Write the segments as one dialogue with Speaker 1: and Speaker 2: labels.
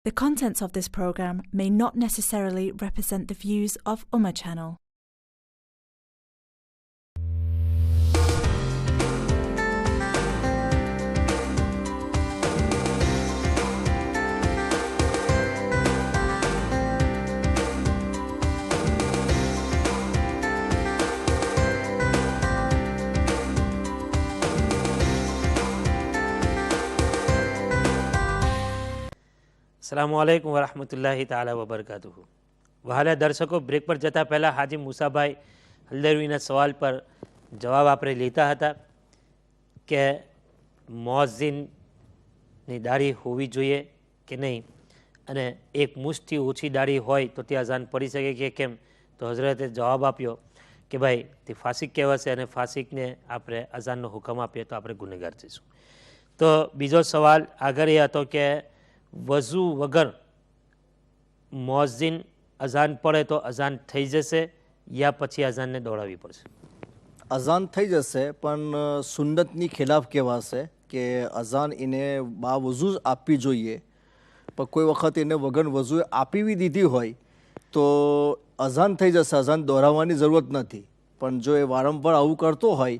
Speaker 1: The contents of this program may not necessarily represent the views of Ummah Channel.
Speaker 2: अस्सलामुअलैकुम वरहमतुल्लाहि ताला वबरकातुहू। वहाला दर्शकों, break पर जता पहला हाजी मूसाभाई हल्दरवीना सवाल पर जवाब आपणे लेता हता कि मुअज्जिननी दाढ़ी होवी जोईए कि नहीं, अने एक मुश्तथी ओછી दाढ़ी होय तो ते अजान पड़ी सके कि केम। तो हजरते जवाब आप्यो कि भाई ते फासिक कहेवाशे अने फासिकने आपणे अजाननो हुकम आपीए तो आपणे गुનેગાર थईशुं। तो बीजो सवाल आगळ ए हतो कि वजू वगर मुअज्जिन अजान पड़े तो अजान थई जशे या पछी अजान ने दौड़ावी पड़शे?
Speaker 3: अजान थई जशे पण सुन्नतनी खिलाफ कहेवाशे कि अजान एने बावजू आपवी जोईए, पण कोई वखत एने वगर वजूए आपी बी दीधी होय तो अजान थई जशे, अजान दोहराववानी जरूरत नथी। पण जो ए वारंवार आवुं करतो होय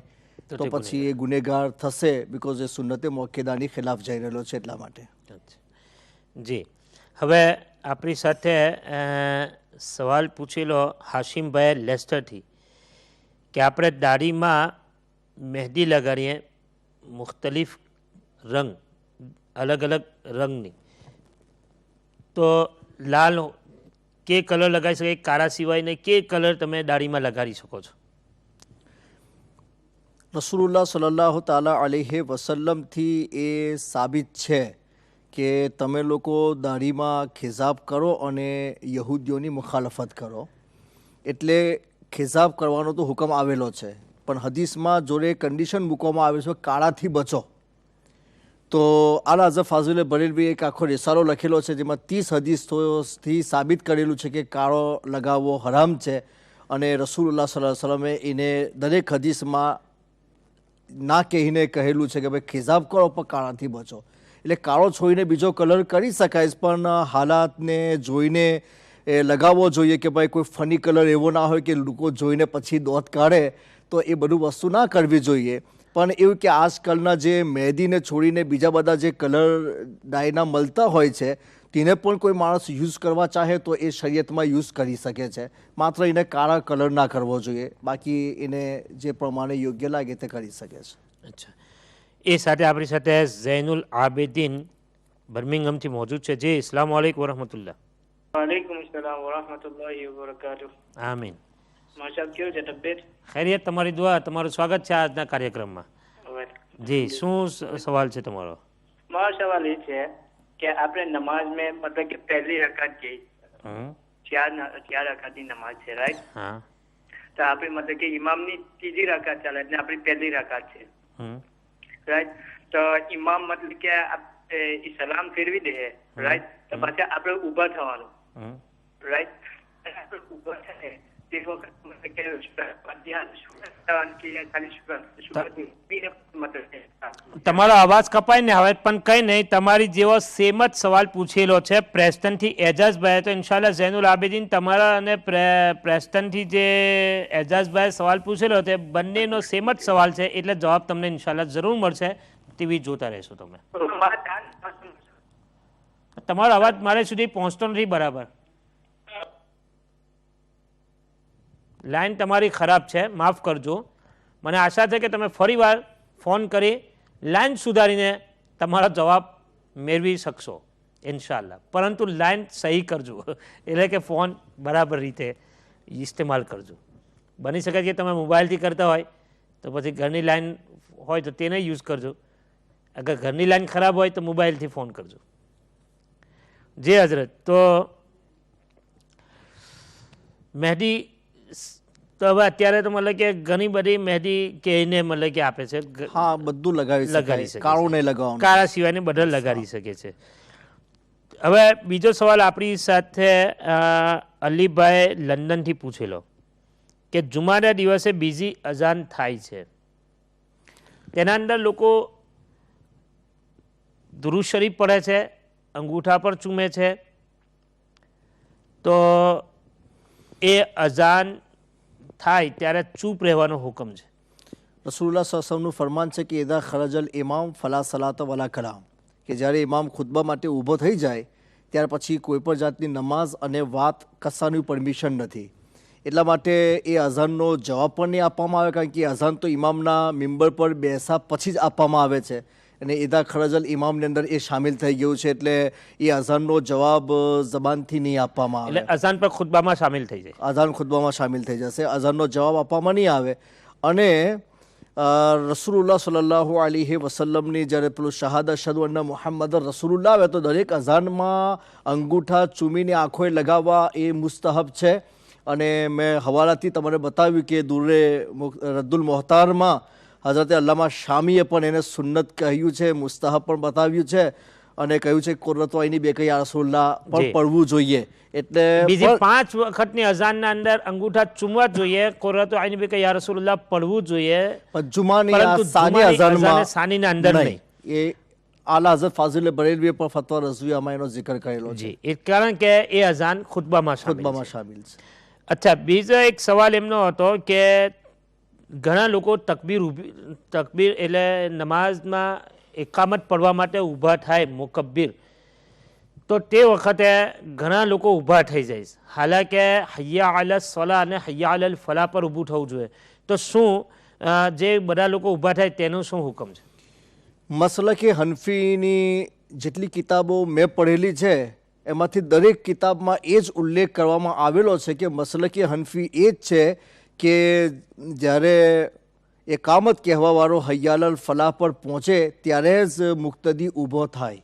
Speaker 3: तो पछी ए गुનેગાર थशे, बिकॉज ए सुन्नते मुअक्कदानी खिलाफ जई रहेलो छे એટલા માટે।
Speaker 2: जी, हवे आपणी साथे सवाल पूछेलो हाशिमभाई लेस्टर थी कि आपणे दाढ़ीमां मेहंदी लगाड़ीए मुख्तलिफ रंग, अलग अलग रंगनी, तो लाल के कलर लगाई शके, काळा सिवाय ने के कलर तमे दाढ़ीमां लगाड़ी शको छो?
Speaker 3: रसूलुल्लाह सल्लल्लाहु ताला अलैहि वसल्लम थी ए साबित छे કે તમે લોકો દાઢીમાં ખિજાબ કરો અને યહૂદીઓની મુખાલફત કરો, એટલે ખિજાબ કરવાનો તો હુકમ આવેલો છે, પણ હદીસમાં જોડે કન્ડિશન મૂકવામાં આવે છે કાળાથી બચો। તો આલા હઝરત ફાઝિલ બરેલવી એક આખો રિસાલો લખેલો છે જેમાં 30 હદીસથી સાબિત કરેલું છે કે કાળો લગાવવો હરામ છે, અને રસૂલુલ્લાહ સલ્લલ્લાહુ અલૈહિ વસલ્લમે એને દરેક હદીસમાં ના કહીને કહેલું છે કે ભાઈ ખિજાબ કરો પણ કાળાથી બચો। એટલે કાળો છોડીને બીજો કલર કરી શકાય, પણ હાલાતને જોઈને લગાવવો જોઈએ કે ભાઈ કોઈ ફની કલર એવો ના હોય કે લોકો જોઈને પછી દોત કાઢે, તો એ બધું વસ્તુ ના કરવી જોઈએ। પણ એવું કે આજકાલના જે મહેંદીને છોડીને બીજા બધા જે કલર ડાયના મળતા હોય છે તેને પણ કોઈ માણસ યુઝ કરવા ચાહે તો એ શરીયતમાં યુઝ કરી શકે છે, માત્ર એને કાળા કલર ના કરવો જોઈએ, બાકી એને જે પ્રમાણે યોગ્ય લાગે તે કરી શકે છે।
Speaker 2: અચ્છા, એ સાથે આપણી સાથે ઝૈનુલ આબિદીન બર્મિંગહામથી મોજૂદ છે। જી, अस्सलाम वालेकुम वरहमतुल्लाह।
Speaker 4: वालेकुम अस्सलाम वरहमतुल्लाहि वबरकातुह।
Speaker 2: આમીન।
Speaker 4: માશાઅલ્લાહ, કેવું છે તબિયત?
Speaker 2: ખૈરિયત, તમારી દુઆ। તમારું સ્વાગત છે આજના કાર્યક્રમમાં। જી, શું સવાલ છે તમારો?
Speaker 4: મારો સવાલ એ છે કે આપણે નમાઝ में मतलब कि पहली रकात की चार रकातની નમાઝ છે, રાઈટ?
Speaker 2: હા।
Speaker 4: તો આપણે मतलब कि ઇમામની ત્રીજી રકાત ચાલે એટલે આપણી પહેલી રકાત છે, રાઈટ? તો ઇમામ मतलब કે સલામ ફેરવી દે, રાઈટ? તો પછી આપણે ઊભા થવાનું, રાઈટ? આપણે ઊભા થાય તે વખત मतलब કે
Speaker 2: તમારો અવાજ કપાય ને હવે, પણ કંઈ નહીં, તમારી જેવો સેમ જ સવાલ પૂછેલો છે પ્રેસ્ટનથી એજાઝભાઈ। તો ઇન્શાલ્લાહ ઝૈનુલ આબિદીન તમારા અને પ્રેસ્ટનથી જે એજાઝભાઈ સવાલ પૂછેલો તે બંનેનો સેમ જ સવાલ છે, એટલે જવાબ તમને ઇન્શાલ્લાહ જરૂર મળશે। ટીવી જોતા રહેશો તમે। તમારો અવાજ મારે સુધી પહોંચતો નથી બરાબર, લાઈન તમારી ખરાબ છે, માફ કરજો। મને આશા છે કે તમે ફરીવાર ફોન કરી લાઈન સુધારીને તમારો જવાબ મેળવી શકશો ઇન્શાલ્લાહ, પરંતુ લાઈન સહી કરજો, એટલે કે ફોન બરાબર રીતે ઇસ્તેમાલ કરજો। બની શકે કે તમે મોબાઈલથી કરતા હોય તો પછી ઘરની લાઈન હોય તો તેને યુઝ કરજો, અગર ઘરની લાઈન ખરાબ હોય તો મોબાઈલથી ફોન કરજો। જી હજરત, તો મહેંદી તો હવે અત્યારે તો મતલબ કે ઘણી બધી મહેંદી કહીને મતલબ કે આપે છે,
Speaker 3: હા બધું લગાવી શકે, કાળું નહીં લગાવવાનું,
Speaker 2: કાળા સિવાયને બધા લગાડી શકે છે। હવે બીજો સવાલ આપણી સાથે અલીભાઈ લંડનથી પૂછેલો કે જુમાના દિવસે બીજી અઝાન થાય છે, તેના અંદર લોકો દુરૂદ શરીફ પઢે છે અંગૂઠા પર ચૂમે છે તો એ અઝાન થાય ત્યારે ચૂપ રહેવાનો હુકમ છે.
Speaker 3: રસૂલુલ્લાહ સલ્લલ્લાહુ ફરમાન છે કે ઇદા ખરજલ ઇમામ ફલા સલાત વલા કલામ, કે જ્યારે ઇમામ ખુતબા માટે ઊભો થઈ જાય ત્યાર પછી કોઈ પણ જાતની નમાઝ અને વાત કશાની પરમિશન નથી. એટલા માટે એ અઝાનનો જવાબ પણ નહીં આપવામાં આવે, કારણ કે અઝાન તો ઇમામના મિંબર પર બેસા પછી જ આપવામાં આવે છે અને ઇદા ખરજલ ઇમામની અંદર એ શામિલ થઈ ગયું છે, એટલે એ અઝાનનો જવાબ જબાનથી નહીં આપવામાં આવે.
Speaker 2: એટલે અઝાન પર ખુતબામાં શામિલ થઈ જાય,
Speaker 3: અઝાન ખુતબામાં શામિલ થઈ જશે, અઝાનનો જવાબ આપવામાં નહીં આવે. અને રસૂલુલ્લાહ સલ્લલ્લાહુ અલૈહિ વસલ્લમની જ્યારે પેલું શહાદત અશહદુ અન્ના મુહમ્મદ રસૂલુલ્લાહ આવે તો દરેક અઝાનમાં અંગૂઠા ચૂમીને આંખોએ લગાવવા એ મુસ્તહબ છે. અને મેં હવાલાથી તમને બતાવ્યું કે દુર્રે રદ્દુલ મોહતારમાં હઝરત અલ્લામા શામીએ પણ એને સુન્નત કહ્યું છે, મુસ્તહબ પણ બતાવ્યું છે અને કહ્યું છે કુર્રતુ આઈની બેકે યા રસૂલલ્લાહ પણ પડવું જોઈએ. એટલે
Speaker 2: બીજી 5 વખતની અઝાનના અંદર અંગૂઠા ચૂમવા જોઈએ, કુર્રતુ આઈની બેકે યા રસૂલલ્લાહ પડવું જોઈએ,
Speaker 3: જુમાની
Speaker 2: પરંતુ
Speaker 3: સાની
Speaker 2: જુમાની
Speaker 3: અઝાનમાં
Speaker 2: અઝાને સાનીના અંદર નહીં.
Speaker 3: એ આલા હઝરત ફાઝિલ બરેલવીએ પણ ફતવા રઝવિયામાં એનો zikr કરેલો છે,
Speaker 2: જી, એ કારણ કે એ અઝાન ખુતબામાં
Speaker 3: ખુતબામાં
Speaker 2: શામિલ છે.
Speaker 3: શામિલ છે.
Speaker 2: અચ્છા, બીજો એક સવાલ એમનો હતો કે ઘણા લોકો તકબીર એટલે નમાઝમાં એકામત પડવા માટે ઊભા થાય મુકબ્બીર, તો તે વખતે ઘણા લોકો ઊભા થઈ જાય છે, હાલાકે હૈયા અલ સલા અને હૈયા અલ ફલા પર ઊભું થવું જોઈએ. તો શું જે બધા લોકો ઊભા થાય તેનું શું હુકમ છે?
Speaker 3: મસલકે હનફીની જેટલી કિતાબો મેં પડેલી છે એમાંથી દરેક કિતાબમાં એ જ ઉલ્લેખ કરવામાં આવેલો છે કે મસલકે હનફી એ જ છે કે જ્યારે એકામત કહેવાવાળો હૈયાલ ફલાહ પર પહોંચે ત્યારે જ મુક્તદી ઊભો થાય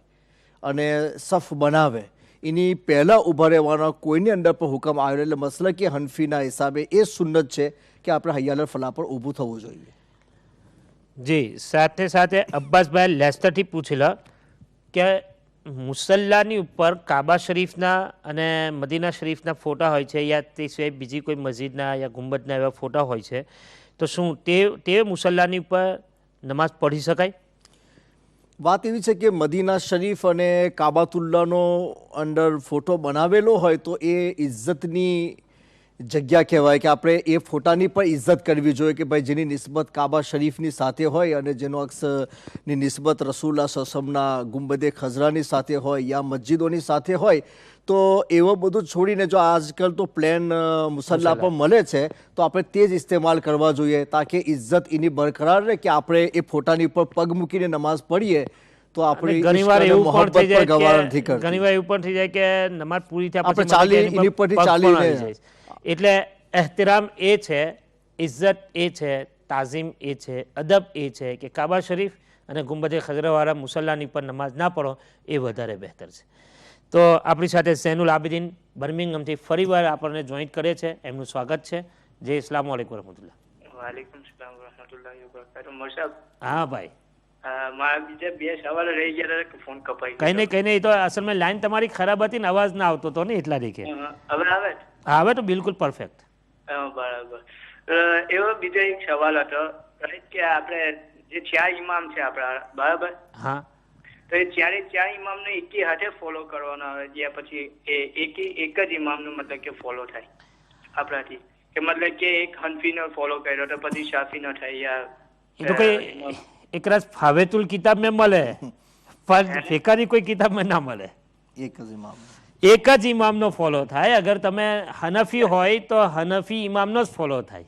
Speaker 3: અને સફ બનાવે, એની પહેલાં ઊભા રહેવાનો કોઈની અંદર પર હુકમ આવેલો. એટલે મસલકે હનફીના હિસાબે એ સુન્નત છે કે આપણે હૈયાલ ફલાહ પર ઊભું થવું જોઈએ.
Speaker 2: જી, સાથે સાથે અબ્બાસભાઈ લેસ્ટરથી પૂછેલા કે મુસલ્લાની ઉપર કાબા શરીફના અને મદીના શરીફના ફોટા હોય છે, યા તે સિવાય બીજી કોઈ મસ્જિદના યા ગુંબદના એવા ફોટા હોય છે, તો શું તે મુસલ્લાની ઉપર નમાઝ પઢી શકાય?
Speaker 3: વાત એવી છે કે મદીના શરીફ અને કાબાતુલ્લાનો અંદર ફોટો બનાવેલો હોય તો એ ઇજ્જતની જગ્યા કહેવાય કે આપણે એ ફોટાની પણ ઇજ્જત કરવી જોઈએ કે ભાઈ જેની નિસ્બત કાબા શરીફની સાથે હોય અને જેનો અક્ષની નિસ્બત રસૂલુલ્લાહ સલ્લલ્લાહુના ગુંબદે ખઝરાની સાથે હોય યા મસ્જિદોની સાથે હોય, તો એવું બધું છોડીને જો આજકાલ તો પ્લેન મુસલ્લા પણ મળે છે તો આપણે તે જ ઇસ્તેમાલ કરવા જોઈએ તાકે ઇજ્જત એની બરકરાર રહે કે આપણે એ ફોટાની ઉપર પગ મૂકીને નમાઝ પડીએ તો આપણે
Speaker 2: ઘણીવાર એવું પણ થઈ જાય કે નમાઝ પૂરી થયા પછી
Speaker 3: ચાલી એની પરથી ચાલીને,
Speaker 2: એટલે એહતરામ એ છે, ઇજ્જત એ છે, તાઝીમ એ છે, અદબ એ છે કે કાબા શરીફ અને ગુંબદે ખઝરાવાળા મુસલ્લાની પર નમાઝ ના પઢો એ વધારે બહેતર છે. તો આપણી સાથે ઝૈનુલ આબિદીન બર્મિંગહામથી ફરીવાર આપણને જોઈન્ટ કરે છે, એમનું સ્વાગત છે. જય અસ્સલામુ અલૈકુમ વરહમતુલ્લાહ.
Speaker 4: વાલેકુમ સલામ વરહમતુલ્લાહિ વબરકાતુહુ. મોસાબ
Speaker 2: હા ભાઈ,
Speaker 4: મારા બીજા 2 સવાલ રહી ગયા હતા, ફોન કપાઈ
Speaker 2: કઈ નહીં, તો અસલમાં લાઈન તમારી ખરાબ હતી ને અવાજ ના આવતો હતો ને એટલા દેખે.
Speaker 4: હવે આવે?
Speaker 2: હવે તો બિલકુલ પરફેક્ટ.
Speaker 4: બરાબર. એવો બીજો એક સવાલ હતો કે આપણે જે 4 ઇમામ છે આપણા, બરાબર,
Speaker 2: હા,
Speaker 4: તો એ 4 ઇમામને એકી હાથે ફોલો કરવાનો આવે યા પછી એક જ ઇમામનો મતલબ કે ફોલો થાય આપણાથી, કે મતલબ કે એક હનફીનો ફોલો કર્યો તો પછી શાફીનો થાય યા
Speaker 2: એ તો કઈ એક રાત ફાવેતુલ કિતાબ में મળે પણ ફિકાની કોઈ કિતાબમાં ના મળે. એક જ ઇમામનો ફોલો થાય. અગર તમે હનફી હોય તો હનફી ઇમામનો જ ફોલો થાય.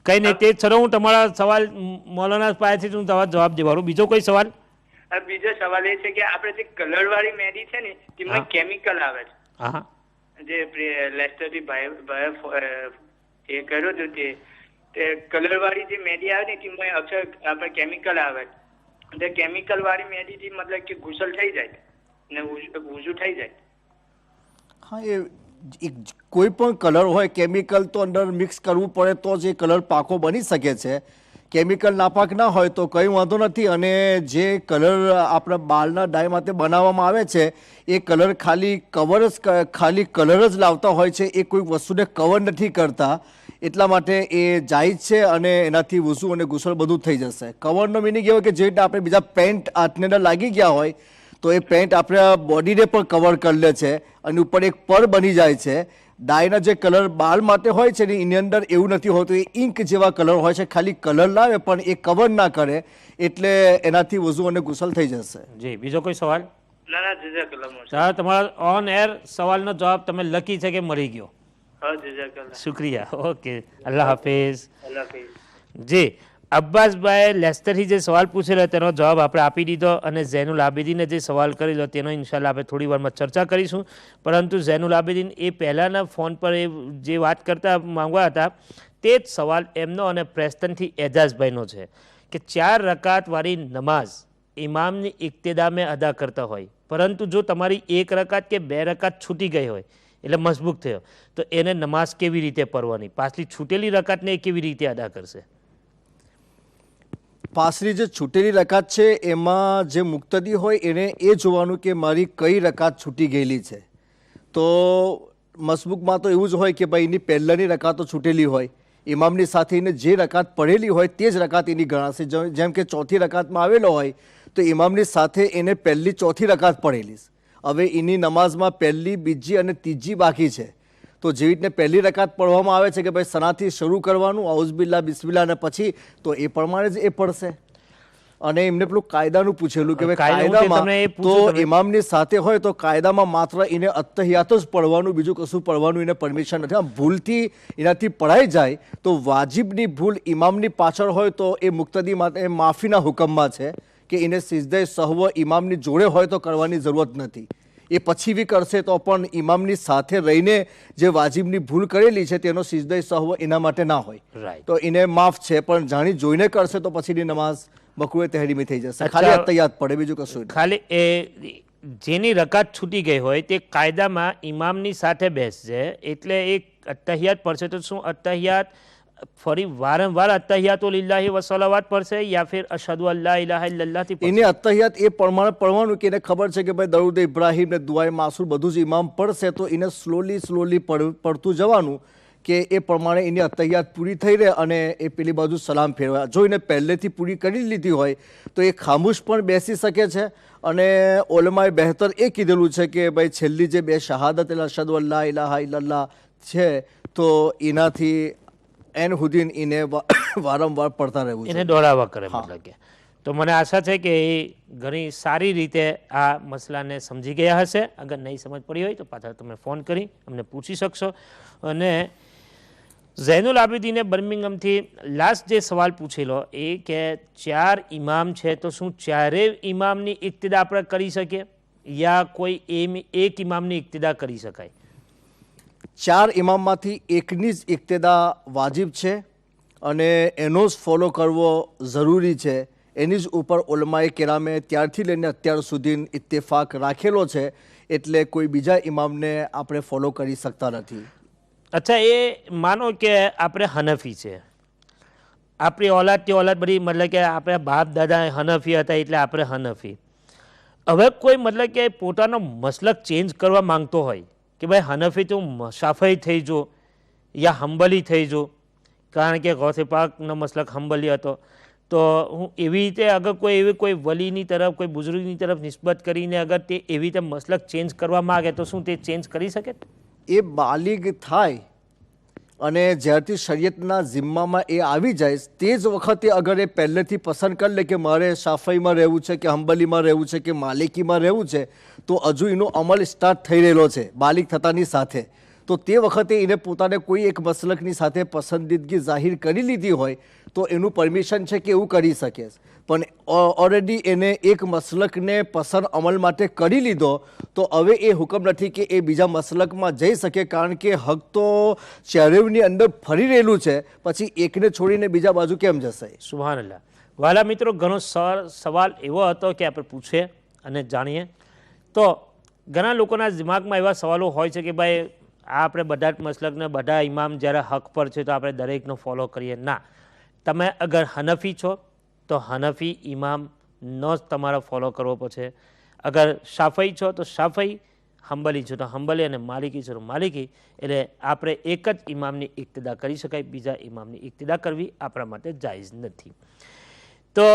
Speaker 2: કઈ નહીં, તે ચલો હું તમારા સવાલ મૌલાના પાસેથી હું તમારો જવાબ દેવાનો. બીજો કોઈ સવાલ?
Speaker 4: બીજો સવાલ એ છે કે આપણે જે કલર વાળી મેદી છે ને તેમાં કેમિકલ આવે છે.
Speaker 2: હા,
Speaker 4: જે લેસ્ટરથી ભાઈ એ કર્યું હતું તે કલર વાળી જે મેદી આવે ને તેમાં અક્ષર આપણે કેમિકલ આવે છે. કેમિકલ વાળી મેદીથી મતલબ કે ગુસલ થઈ જાય ને વુઝુ થઈ જાય.
Speaker 3: હા, એ કોઈ પણ કલર હોય કેમિકલ તો અંદર મિક્સ કરવું પડે તો જ એ કલર પાકો બની શકે છે. કેમિકલ નાપાક ના હોય તો કંઈ વાંધો નથી. અને જે કલર આપણા બાળના ડાય માટે બનાવવામાં આવે છે એ કલર ખાલી કલર જ લાવતા હોય છે, એ કોઈ વસ્તુને કવર નથી કરતા. એટલા માટે એ જાયઝ છે અને એનાથી વૂસુ અને ગુસલ બધું થઈ જશે. કવરનો મિનિંગ એવો કે જે રીતે આપણે બીજા પેન્ટ હાથને લાગી ગયા હોય તો એ પેન્ટ આપણા બોડીને પણ કવર કરી લે છે અને ઉપર એક પર બની જાય છે. ડાયના જે કલર બાળ માટે હોય છે ને એની અંદર એવું નથી હોતું, એ ઇંક જેવા કલર હોય છે, ખાલી કલર લાવે પણ એ કવર ના કરે, એટલે એનાથી વઝુ અને ગુસલ થઈ જશે.
Speaker 2: જી, બીજો કોઈ સવાલ?
Speaker 4: ના ના જઝાકલ્લાહ મોહસિન.
Speaker 2: સર, તમારા ઓન એર સવાલનો જવાબ તમે લકી છે કે મળી ગયો?
Speaker 4: હા જઝાકલ્લાહ.
Speaker 2: શુક્રિયા. ઓકે, અલ્લાહ હાફિઝ.
Speaker 4: અલ્લાહ હાફિઝ.
Speaker 2: જી, અબ્બાસભાઈ લેસ્ટરથી જે સવાલ પૂછેલો તેનો જવાબ આપણે આપી દીધો અને ઝૈનુલ આબિદીને જે સવાલ કરેલો તેનો ઇન્શાલ્લાહ આપણે થોડી વારમાં ચર્ચા કરીશું. પરંતુ ઝૈનુલ આબિદીન એ પહેલાંના ફોન પર એ જે વાત કરતા માંગવા હતા તે જ સવાલ એમનો અને પ્રેસ્ટનથી એજાઝભાઈનો છે કે 4 રકાતવાળી નમાઝ ઇમામની ઇક્તેદામે અદા કરતા હોય, પરંતુ જો તમારી 1 રકાત કે 2 રકાત છૂટી ગઈ હોય એટલે મસબૂક થયો તો એને નમાઝ કેવી રીતે પઢવાની? પાછલી છૂટેલી રકાતને એ કેવી રીતે અદા કરશે?
Speaker 3: પાછલી જે છૂટેલી રકાત છે એમાં જે મુક્તદી હોય એને એ જોવાનું કે મારી કઈ રકાત છૂટી ગયેલી છે. તો મસબૂકમાં તો એવું જ હોય કે ભાઈ એની પહેલાંની રકાતો છૂટેલી હોય, ઇમામની સાથે એને જે રકાત પડેલી હોય તે જ રકાત એની ગણાશે. જેમ કે ચોથી રકાતમાં આવેલો હોય તો ઇમામની સાથે એને પહેલી ચોથી રકાત પડેલી, હવે એની નમાઝમાં પહેલી, બીજી અને ત્રીજી બાકી છે. તો જેવી રીતને પહેલી રકાત પડવામાં આવે છે કે ભાઈ સનાથી શરૂ કરવાનું, આઉઝબિલ્લા બિસ્મિલ્લા અને પછી, તો એ પ્રમાણે જ એ પડશે. અને એમને પેલું કાયદાનું પૂછેલું કે ભાઈ કાયદામાં તો ઇમામની સાથે હોય તો કાયદામાં માત્ર એને અત્તહિયાત જ પડવાનું, બીજું કશું પડવાનું એને પરમિશન નથી. આમ ભૂલથી એનાથી પડાઈ જાય તો વાજિબની ભૂલ ઇમામની પાછળ હોય તો એ મુક્તદી માટે માફીના હુકમમાં છે કે એને સિજદે સહવ ઇમામની જોડે હોય તો કરવાની જરૂરત નથી. એ પછી બી કરશે તો પણ ઇમામની સાથે રહીને જે વાજિબની ભૂલ કરેલી છે તેનો સિજદે સહવ એના માટે ના હોય, તો એને માફ છે. પણ જાણી જોઈને કરશે તો પછીની નમાઝ મકરૂહ તહરીમી થઈ જશે, ખાલી અત્તહિયાત પડે, બીજું કશું નહીં.
Speaker 2: ખાલી એ જેની રકાત છૂટી ગઈ હોય તે કાયદામાં ઇમામની સાથે બેસશે એટલે એક અત્તહિયાત પડશે. તો શું અત્તહિયાત ફરી વારંવાર અત્તહિયાતો લિલ્લાહી વ સલાવાત પડશે યા ફિર અશહદુ અલ્લા ઇલાહા ઇલ્લલ્લાહ થી પડશે?
Speaker 3: એને અત્તહિયાત એ પ્રમાણે પડવાનું કે એને ખબર છે કે ભાઈ દરૂદ ઇબ્રાહિમ ને દુઆએ માસૂર બધું જ ઇમામ પડશે તો એને સ્લોલી પડતું જવાનું કે એ પ્રમાણે એની અત્તહિયાત પૂરી થઈ રહે અને એ પેલી બાજુ સલામ ફેરવા. જો એને પહેલેથી પૂરી કરી લીધી હોય તો એ ખામોશ પણ બેસી શકે છે. અને ઓલમાએ બહેતર એ કીધેલું છે કે ભાઈ છેલ્લી જે 2 શહાદત એટલે અશહદુ અલ્લા ઇલાહા ઇલ્લલ્લાહ છે તો એનાથી એન હુદીન એને વારંવાર પડતા રહેવું છે,
Speaker 2: એને દોડાવવા કરે મતલબ કે. તો મને આશા છે કે એ ઘણી સારી રીતે આ મસલાને સમજી ગયા હશે. અગર નહીં સમજ પડી હોય તો પાછા તમે ફોન કરી અમને પૂછી શકશો. અને ઝૈનુલ આબિદીને બર્મિંગમથી લાસ્ટ જે સવાલ પૂછેલો એ કે 4 ઇમામ છે તો શું 4 ઇમામની ઇક્તિદા આપણે કરી શકીએ યા કોઈ એક ઇમામની ઇક્તિદા કરી શકાય?
Speaker 3: 4 ઇમામમાંથી એકની જ ઇક્તેદા વાજિબ છે અને એનો જ ફોલો કરવો જરૂરી છે. એની જ ઉપર ઉલમાએ કેરામે ત્યારથી લઈને અત્યાર સુધી ઇત્તેફાક રાખેલો છે, એટલે કોઈ બીજા ઇમામને આપણે ફોલો કરી શકતા નથી.
Speaker 2: અચ્છા, એ માનો કે આપણે હનફી છે, આપણી ઓલાદથી ઓલાદ બધી મતલબ કે આપણે બાપ દાદા હનફી હતા એટલે આપણે હનફી. હવે કોઈ મતલબ કે પોતાનો મસલક ચેન્જ કરવા માંગતો હોય કે ભાઈ હનફી તો શાફઈ થઈ જો યા હંબલી થઈ જો, કારણ કે ગૌસે પાકનો મસલક હંબલી હતો, તો હું એવી રીતે અગર કોઈ વલીની તરફ કોઈ બુઝુર્ગની તરફ નિસ્બત કરીને અગર તે એવી રીતે મસલક ચેન્જ કરવા માગે તો શું તે ચેન્જ કરી શકે?
Speaker 3: એ બાલિગ થાય અને જ્યારથી શરીયતના જિમ્મામાં એ આવી જાય તે જ વખતે અગર એ પહેલેથી પસંદ કરી લે કે મારે શાફઈમાં રહેવું છે કે હંબલીમાં રહેવું છે કે માલિકીમાં રહેવું છે, તો હજુ એનો અમલ સ્ટાર્ટ થઈ રહેલો છે બાલિગ થતાની સાથે. તો તે વખતે એને પોતાને કોઈ એક મસલકની સાથે પસંદીદગી જાહેર કરી લીધી હોય તો એનું પરમિશન છે કે એવું કરી શકે. પણ ઓલરેડી એને એક મસલકને પસંદ અમલ માટે કરી લીધો તો હવે એ હુકમ નથી કે એ બીજા મસલકમાં જઈ શકે, કારણ કે હક તો ચારેવની અંદર ફરી રહેલું છે, પછી એકને છોડીને બીજા બાજુ કેમ જશે?
Speaker 2: સુબહાનલ્લાહ. વાલા મિત્રો, ઘણો સવાલ એવો હતો કે આપણે પૂછીએ અને જાણીએ. તો ઘણા લોકોના દિમાગમાં એવા સવાલો હોય છે કે ભાઈ આ આપણે બધા જ મસલકને બધા ઇમામ જ્યારે હક પર છે તો આપણે દરેકનો ફોલો કરીએ. ના, તમે અગર હનફી છો તો હનફી ઇમામનો જ તમારે ફોલો કરવો પડશે. અગર શાફઈ છો તો શાફઈ, હંબલી છો તો હંબલી અને માલિકી છો તો માલિકી, એટલે આપણે એક જ ઇમામની ઇક્તિદા કરી શકાય, બીજા ઇમામની ઇક્તિદા કરવી આપણા માટે જાયઝ નથી. તો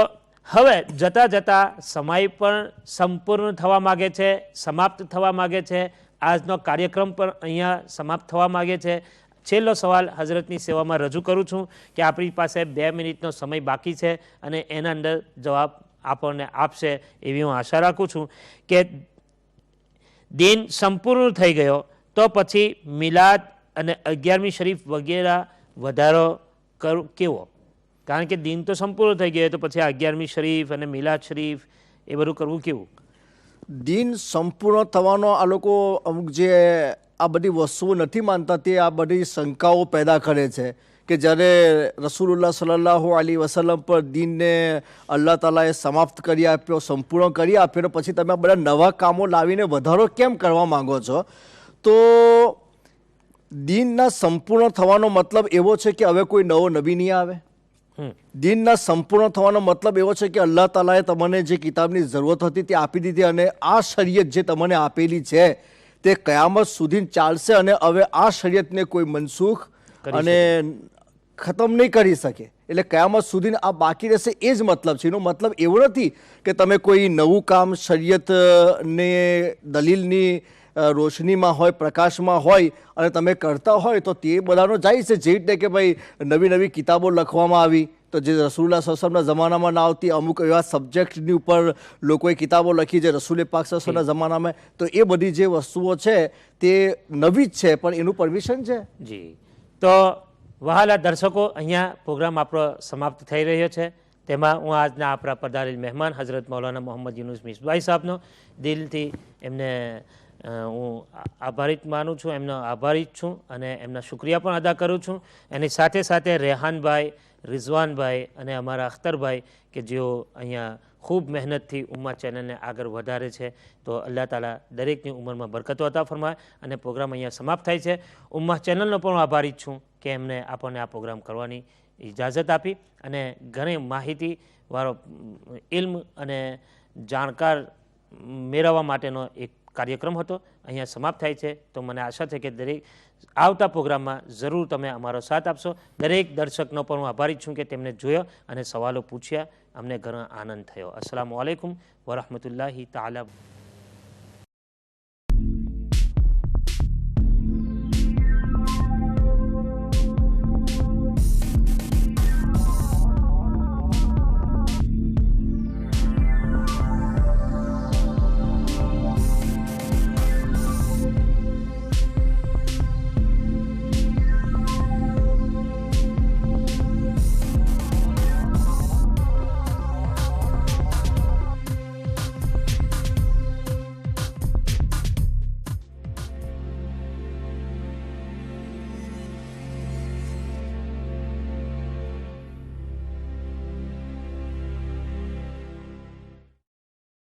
Speaker 2: હવે જતાં જતાં સમય પણ સંપૂર્ણ થવા માગે છે, સમાપ્ત થવા માગે છે. આજનો કાર્યક્રમ પણ અહીંયા સમાપ્ત થવા માગે છે. છેલ્લો સવાલ હઝરતની સેવામાં રજૂ કરું છું કે આપણી પાસે 2 મિનિટનો સમય બાકી છે અને એના અંદર જવાબ આપણને આપશે એવી હું આશા રાખું છું કે દિન સંપૂર્ણ થઈ ગયો તો પછી મિલાદ અને 11મી શરીફ વગેરે વધારો કેવો? કારણ કે દિન તો સંપૂર્ણ થઈ ગયો તો પછી 11મી શરીફ અને મિલાદ શરીફ એ બધું કરવું કેવું?
Speaker 3: દિન સંપૂર્ણ થવાનો આ લોકો અમુક જે આ બધી વસ્તુઓ નથી માનતા તે આ બધી શંકાઓ પેદા કરે છે કે જ્યારે રસૂલુલ્લાહ સલ્લલ્લાહુ અલૈહિ વસલ્લમ પર દિનને અલ્લાહ તાલાએ સમાપ્ત કરી આપ્યો, સંપૂર્ણ કરી આપ્યો, પછી તમે આ બધા નવા કામો લાવીને વધારો કેમ કરવા માંગો છો? તો દિનના સંપૂર્ણ થવાનો મતલબ એવો છે કે હવે કોઈ નવો નબી નહીં આવે. દિનના સંપૂર્ણ થવાનો મતલબ એવો છે કે અલ્લાહ તાલાએ તમને જે કિતાબની જરૂરત હતી તે આપી દીધી અને આ શરીયત જે તમને આપેલી છે તે કયામત સુધી ચાલશે અને હવે આ શરીયતને કોઈ મનસુખ અને ખતમ નહીં કરી શકે. એટલે કયામત સુધી આ બાકી રહેશે એ જ મતલબ છે. એનો મતલબ એવો નથી કે તમે કોઈ નવું કામ શરીયતને દલીલની રોશનીમાં હોય, પ્રકાશમાં હોય અને તમે કરતા હોય તો તે બધાનો જાય છે. જે રીતે કે ભાઈ નવી નવી કિતાબો લખવામાં આવી તો જે રસૂલુલ્લાહ સલ્લલ્લાહુ અલૈહિ વસલ્લમના જમાનામાં ના આવતી અમુક એવા સબ્જેક્ટની ઉપર લોકોએ કિતાબો લખી જે રસૂલ પાક સલ્લલ્લાહુ અલૈહિ વસલ્લમના જમાનામાં, તો એ બધી જે વસ્તુઓ છે તે નવી જ છે પણ એનું પરમિશન છે.
Speaker 2: જી, તો વહાલા દર્શકો, અહીંયા પ્રોગ્રામ આપણો સમાપ્ત થઈ રહ્યો છે. તેમાં હું આજના આપણા પધારેલ મહેમાન હઝરત મૌલાના મોહમ્મદ યુનુસ મિસબાઈ સાહેબનો દિલથી એમને હું આભારિત માનું છું, એમનો આભારી છું અને એમના શુક્રિયા પણ અદા કરું છું. એની સાથે સાથે રેહાનભાઈ, રિઝવાનભાઈ અને અમારા અખ્તરભાઈ કે જેઓ અહીંયા ખૂબ મહેનતથી ઉમ્મા ચેનલને આગળ વધારે છે. તો અલ્લાહ તાલા દરેકની ઉંમરમાં બરકતો અતા ફરમાય અને પ્રોગ્રામ અહીંયા સમાપ્ત થાય છે. ઉમ્મા ચેનલનો પણ આભારી છું કે એમને આપણને આ પ્રોગ્રામ કરવાની ઇજાઝત આપી અને ઘણી માહિતીવાળો ઇલ્મ અને જાણકાર મેળવવા માટેનો એક કાર્યક્રમ હતો, અહીંયા સમાપ્ત થાય છે. તો મને આશા છે કે દરેક આવતા પ્રોગ્રામમાં જરૂર તમે અમારો સાથ આપશો. દરેક દર્શકનો પણ હું આભારી છું કે તેમને જોયો અને સવાલો પૂછ્યા, અમને ઘણો આનંદ થયો. અસ્સલામુ અલૈકુમ વરહમતુલ્લાહિ તાલા.